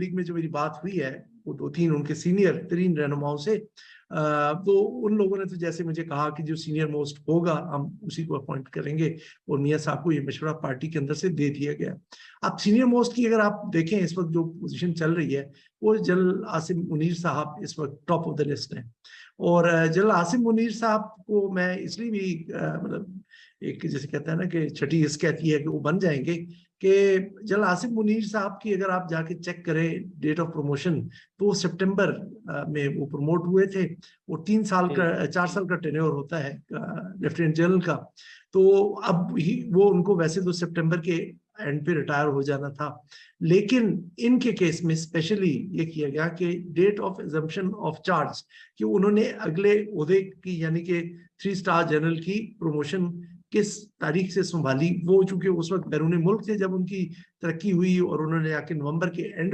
League में जो मेरी बात हुई है वो 2-3 उनके सीनियर 3 रहनुमाओं से, तो उन लोगों ने तो जैसे मुझे कहा कि जो सीनियर मोस्ट होगा हम उसी को अपॉइंट करेंगे, और मियां साहब को ये मशवरा पार्टी के अंदर से दे दिया गया। अब सीनियर मोस्ट की अगर आप देखें इस वक्त जो पोजीशन चल रही है, वो जनरल आसिम मुनीर साहब इस वक्त टॉप ऑफ द लिस्ट है। और जनरल आसिम मुनीर साहब को मैं इसलिए भी मतलब एक जैसे कहते हैं ना कि छठी हिस्स कहती है कि वो बन जाएंगे, कि जनरल आसिम मुनीर साहब की अगर आप जाके चेक करें डेट ऑफ प्रमोशन, तो सितंबर में वो प्रमोट हुए थे। वो 4 साल का टेन्योर होता है लेफ्टिनेंट जनरल का। तो अब ही वो उनको वैसे तो सितंबर के एंड पे रिटायर हो जाना था, लेकिन इनके केस में स्पेशली ये किया गया कि date of assumption of charge, कि उन्होंने अगले ओहदे की यानी कि 3 स्टार जनरल की प्रमोशन किस तारीख से संभाली। वो चूंकि उस वक्त बैरून मुल्क थे जब उनकी तरक्की हुई, और उन्होंने आके नवंबर के एंड